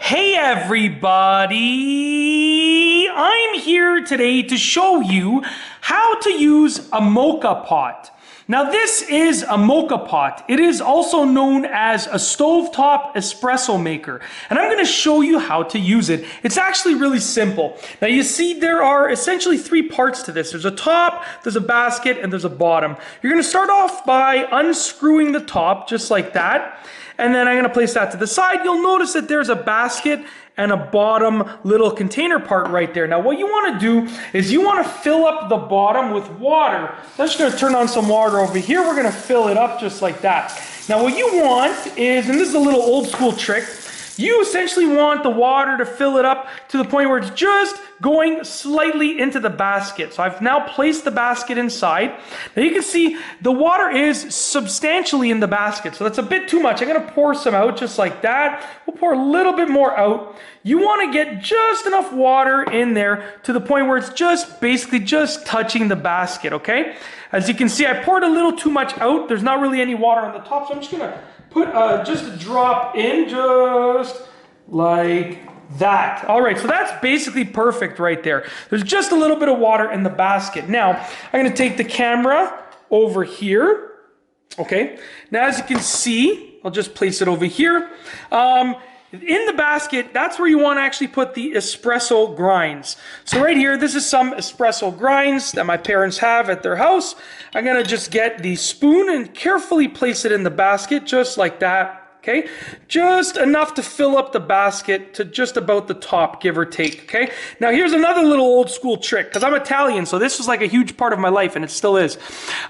Hey everybody! I'm here today to show you how to use a Moka pot. Now this is a Moka pot. It is also known as a stovetop espresso maker. And I'm going to show you how to use it. It's actually really simple. Now you see there are essentially three parts to this. There's a top, there's a basket, and there's a bottom. You're going to start off by unscrewing the top just like that. And then I'm going to place that to the side. You'll notice that there's a basket and a bottom little container part right there. Now what you want to do is you want to fill up the bottom with water. I'm just going to turn on some water over here. We're going to fill it up just like that. Now what you want is, and this is a little old school trick, you essentially want the water to fill it up to the point where it's just going slightly into the basket. So I've now placed the basket inside. Now you can see the water is substantially in the basket. So that's a bit too much. I'm going to pour some out just like that. We'll pour a little bit more out. You want to get just enough water in there to the point where it's just basically just touching the basket, okay? As you can see, I poured a little too much out. There's not really any water on the top, so I'm just going to put just a drop in, just like that. All right, so that's basically perfect right there. There's just a little bit of water in the basket. Now, I'm going to take the camera over here. Okay, now as you can see, I'll just place it over here. In the basket, that's where you want to actually put the espresso grinds. So right here, this is some espresso grinds that my parents have at their house. I'm going to just get the spoon and carefully place it in the basket just like that. Okay, just enough to fill up the basket to just about the top, give or take. Okay, now here's another little old school trick, because I'm Italian, so this was like a huge part of my life, and it still is.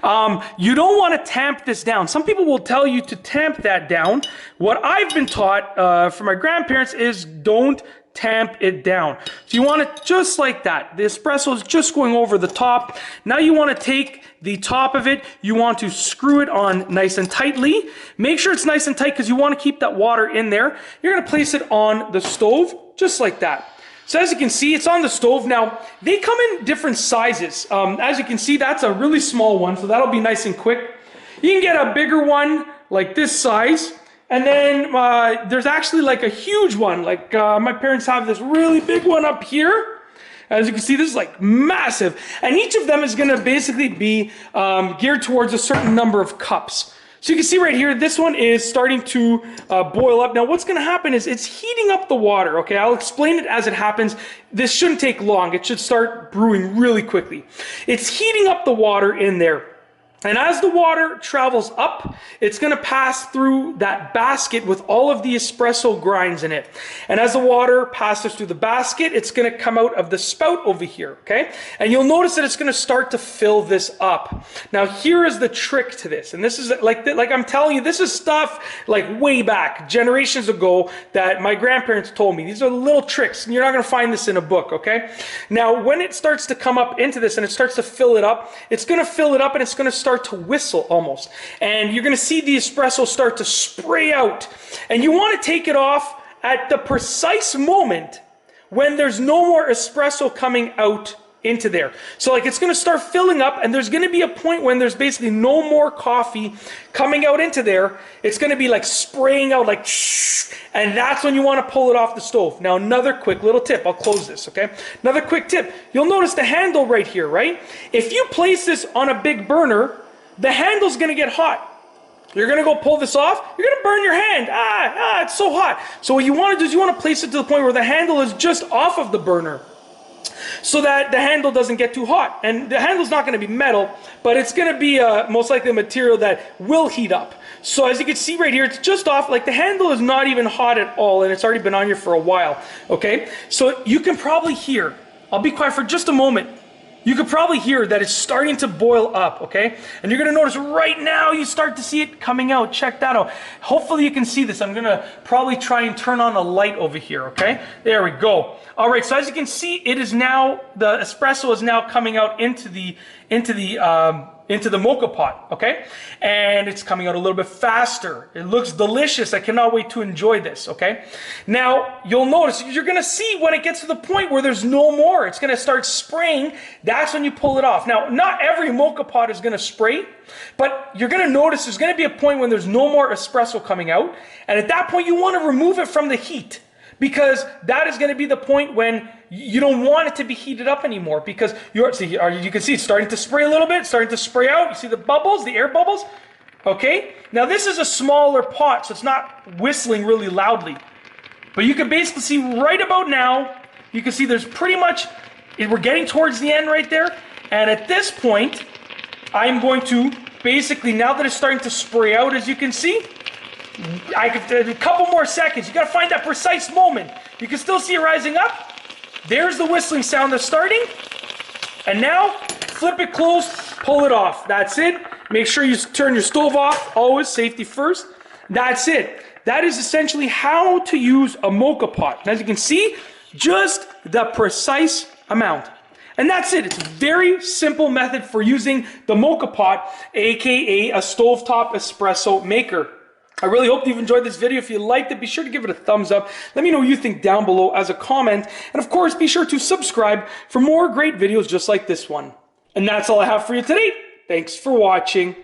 You don't want to tamp this down. Some people will tell you to tamp that down. What I've been taught from my grandparents is don't tamp it down. So you want it just like that. The espresso is just going over the top. Now you want to take the top of it, you want to screw it on nice and tightly. Make sure it's nice and tight because you want to keep that water in there. You're going to place it on the stove just like that. So as you can see, it's on the stove. Now, they come in different sizes. As you can see, that's a really small one, so that'll be nice and quick. You can get a bigger one like this size. And then there's actually like a huge one. Like my parents have this really big one up here. As you can see, this is like massive. And each of them is going to basically be geared towards a certain number of cups. So you can see right here, this one is starting to boil up. Now what's going to happen is it's heating up the water. Okay, I'll explain it as it happens. This shouldn't take long. It should start brewing really quickly. It's heating up the water in there. And as the water travels up, it's going to pass through that basket with all of the espresso grinds in it. And as the water passes through the basket, it's going to come out of the spout over here, okay? And you'll notice that it's going to start to fill this up. Now, here is the trick to this. And this is like I'm telling you, this is stuff like way back, generations ago, that my grandparents told me. These are little tricks, and you're not going to find this in a book, okay? Now, when it starts to come up into this and it starts to fill it up, it's going to fill it up and it's going to start to whistle almost, and you're going to see the espresso start to spray out, and you want to take it off at the precise moment when there's no more espresso coming out into there. So like it's going to start filling up, and there's going to be a point when there's basically no more coffee coming out into there. It's going to be like spraying out like shh, and that's when you want to pull it off the stove. Now another quick little tip, I'll close this, okay? Another quick tip, you'll notice the handle right here, right? If you place this on a big burner, the handle's going to get hot. You're going to go pull this off, you're going to burn your hand. It's so hot. So what you want to do is you want to place it to the point where the handle is just off of the burner, so that the handle doesn't get too hot. And the handle's not going to be metal, but it's going to be most likely a material that will heat up. So as you can see right here, it's just off, like the handle is not even hot at all, and it's already been on here for a while, okay? So you can probably hear, I'll be quiet for just a moment, you could probably hear that it's starting to boil up, okay? And you're going to notice right now you start to see it coming out. Check that out. Hopefully you can see this. I'm going to probably try and turn on a light over here, okay? There we go. All right, so as you can see, it is now, the espresso is now coming out into the Moka pot, okay? And it's coming out a little bit faster. It looks delicious. I cannot wait to enjoy this, okay? Now, you'll notice, you're going to see when it gets to the point where there's no more, it's going to start spraying. That's when you pull it off. Now, not every Moka pot is going to spray, but you're going to notice there's going to be a point when there's no more espresso coming out. And at that point, you want to remove it from the heat. because that is going to be the point when you don't want it to be heated up anymore, because you can see it's starting to spray a little bit, starting to spray out. You see the bubbles, the air bubbles? Okay, now this is a smaller pot, so it's not whistling really loudly. But you can basically see right about now, you can see there's pretty much, we're getting towards the end right there. And at this point, I'm going to basically, now that it's starting to spray out, as you can see, I could a couple more seconds. You got to find that precise moment. You can still see it rising up. There's the whistling sound that's starting. And now, flip it closed, pull it off. That's it. Make sure you turn your stove off. Always safety first. That's it. That is essentially how to use a Moka pot. And as you can see, just the precise amount. And that's it. It's a very simple method for using the Moka pot, aka a stovetop espresso maker. I really hope you've enjoyed this video. If you liked it, be sure to give it a thumbs up. Let me know what you think down below as a comment. And of course, be sure to subscribe for more great videos just like this one. And that's all I have for you today. Thanks for watching.